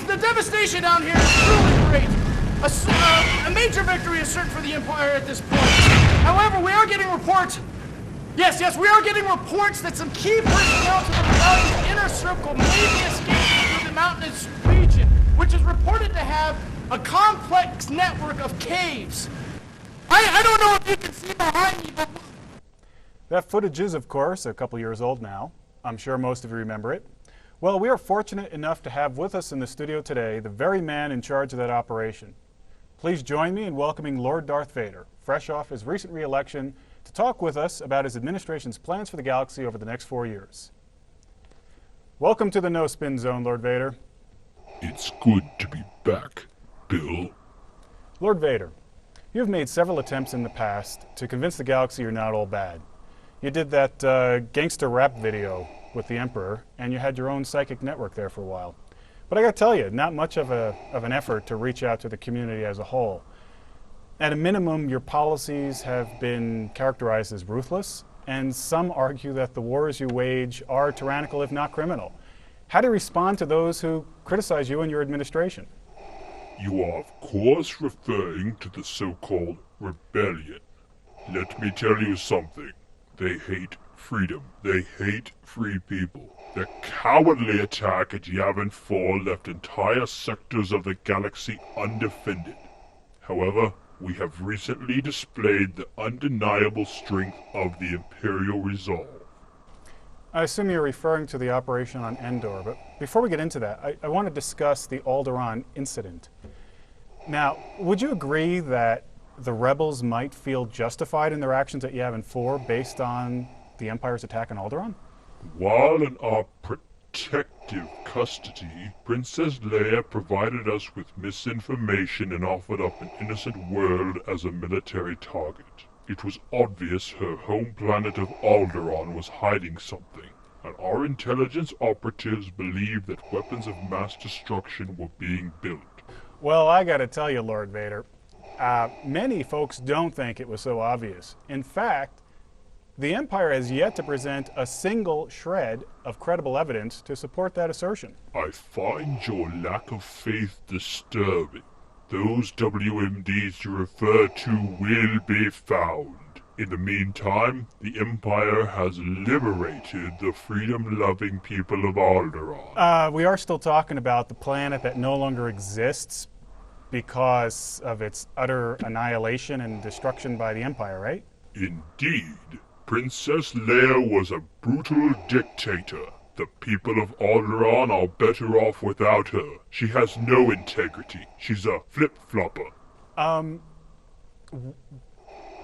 the devastation down here is truly great. A major victory is certain for the Empire at this point. However, we are getting reports. Yes, we are getting reports that some key personnel to the rebellion's inner circle may be escaping through the mountainous region, which is reported to have a complex network of caves. I don't know if you can see behind me, but... That footage is, of course, a couple years old now. I'm sure most of you remember it. Well, we are fortunate enough to have with us in the studio today the very man in charge of that operation. Please join me in welcoming Lord Darth Vader, fresh off his recent re-election, to talk with us about his administration's plans for the galaxy over the next 4 years. Welcome to the No Spin Zone, Lord Vader. It's good to be back, Bill. Lord Vader, you have made several attempts in the past to convince the galaxy you're not all bad. You did that gangster rap video with the Emperor, and you had your own psychic network there for a while. But I gotta tell you, not much of an effort to reach out to the community as a whole. At a minimum, your policies have been characterized as ruthless, and some argue that the wars you wage are tyrannical, if not criminal. How do you respond to those who criticize you and your administration? You are, of course, referring to the so-called rebellion. Let me tell you something. They hate freedom. They hate free people. Their cowardly attack at Yavin 4 left entire sectors of the galaxy undefended. However, we have recently displayed the undeniable strength of the Imperial resolve. I assume you're referring to the operation on Endor, but before we get into that, I want to discuss the Alderaan incident. Now, would you agree that the rebels might feel justified in their actions at Yavin 4 based on the Empire's attack on Alderaan? While in our protective custody, Princess Leia provided us with misinformation and offered up an innocent world as a military target. It was obvious her home planet of Alderaan was hiding something, and our intelligence operatives believed that weapons of mass destruction were being built. Well, I gotta tell you, Lord Vader, many folks don't think it was so obvious. In fact, the Empire has yet to present a single shred of credible evidence to support that assertion. I find your lack of faith disturbing. Those WMDs you refer to will be found. In the meantime, the Empire has liberated the freedom-loving people of Alderaan. We are still talking about the planet that no longer exists because of its utter annihilation and destruction by the Empire, right? Indeed. Princess Leia was a brutal dictator. The people of Alderaan are better off without her. She has no integrity. She's a flip-flopper.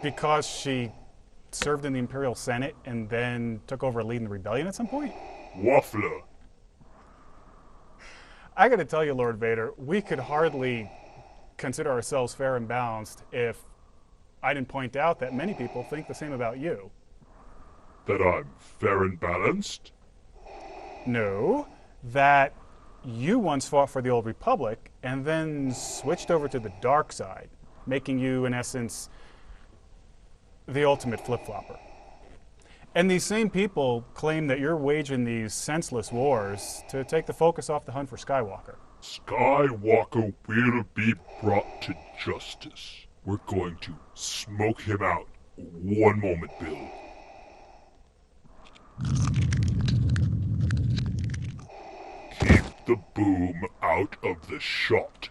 Because she served in the Imperial Senate and then took over leading the rebellion at some point? Waffler. I gotta tell you, Lord Vader, we could hardly consider ourselves fair and balanced if I didn't point out that many people think the same about you. That I'm fair and balanced? No, that you once fought for the Old Republic and then switched over to the dark side, making you, in essence, the ultimate flip-flopper. And these same people claim that you're waging these senseless wars to take the focus off the hunt for Skywalker. Skywalker will be brought to justice. We're going to smoke him out. One moment, Bill. Keep the boom out of the shot.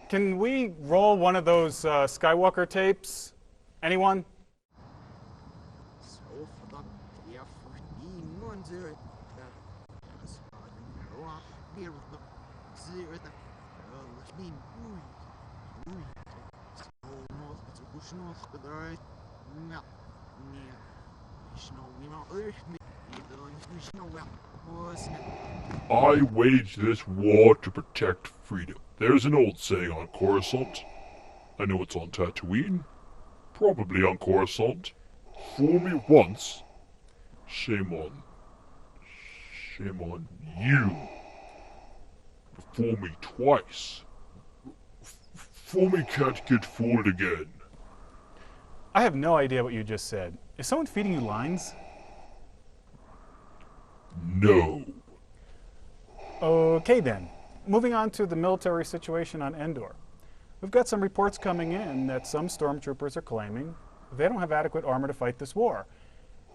Can we roll one of those Skywalker tapes? Anyone? I waged this war to protect freedom. There's an old saying on Coruscant. I know it's on Tatooine. Probably on Coruscant. Fool me once. Shame on you. Fool me twice. Fool me can't get fooled again. I have no idea what you just said. Is someone feeding you lines? No. Okay then, moving on to the military situation on Endor. We've got some reports coming in that some stormtroopers are claiming they don't have adequate armor to fight this war.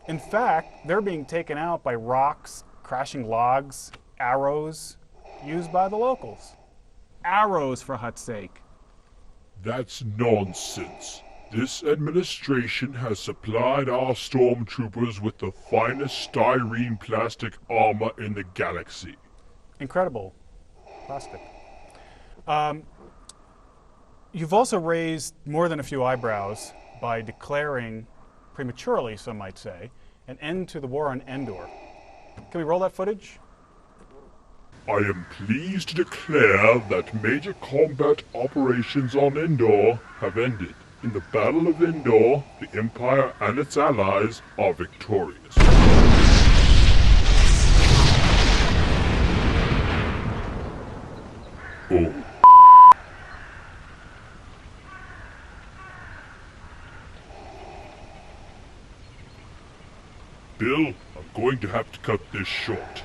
In fact, they're being taken out by rocks, crashing logs, arrows used by the locals. Arrows, for Hutt's sake. That's nonsense. This administration has supplied our stormtroopers with the finest styrene plastic armor in the galaxy. Incredible plastic. You've also raised more than a few eyebrows by declaring, prematurely some might say, an end to the war on Endor. Can we roll that footage? I am pleased to declare that major combat operations on Endor have ended. In the Battle of Endor, the Empire and its allies are victorious. Oh. Bill, I'm going to have to cut this short.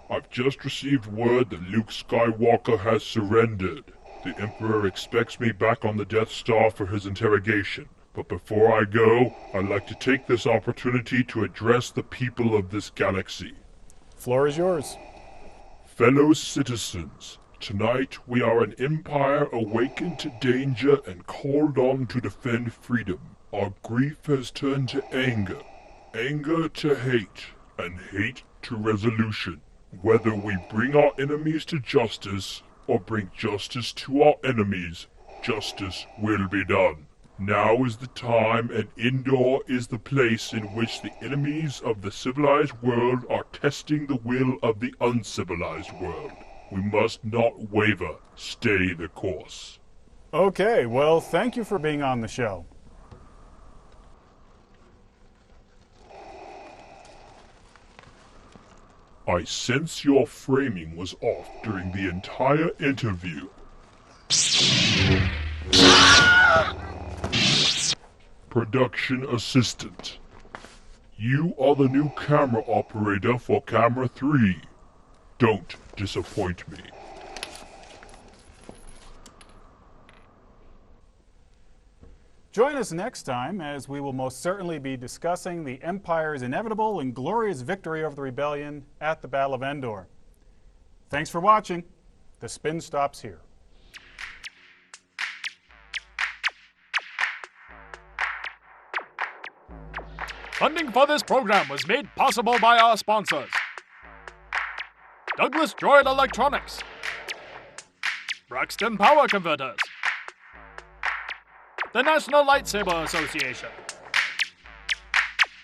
I've just received word that Luke Skywalker has surrendered. The Emperor expects me back on the Death Star for his interrogation. But before I go, I'd like to take this opportunity to address the people of this galaxy. Floor is yours. Fellow citizens, tonight we are an empire awakened to danger and called on to defend freedom. Our grief has turned to anger, anger to hate, and hate to resolution. Whether we bring our enemies to justice or bring justice to our enemies, justice will be done. Now is the time, and Endor is the place in which the enemies of the civilized world are testing the will of the uncivilized world. We must not waver. Stay the course. Okay, well, thank you for being on the show. I sense your framing was off during the entire interview. Production assistant. You are the new camera operator for camera 3. Don't disappoint me. Join us next time as we will most certainly be discussing the Empire's inevitable and glorious victory over the Rebellion at the Battle of Endor. Thanks for watching. The spin stops here. Funding for this program was made possible by our sponsors: Douglas Droid Electronics, Braxton Power Converters, the National Lightsaber Association,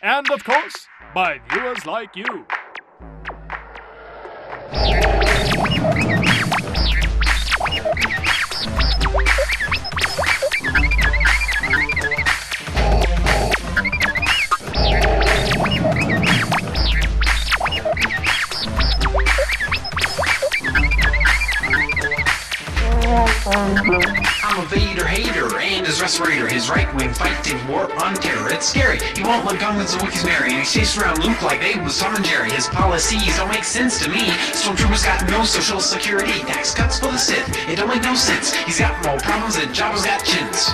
and of course, by viewers like you. I'm a Vader hater and his restorator, his right-wing fighting war on terror. It's scary. He won't let guns and Wookiees marry, and he chased around Luke like they was Tom and Jerry. His policies don't make sense to me. Stormtroopers got no social security. Tax cuts for the Sith. It don't make no sense. He's got more problems than Jabba's got chins.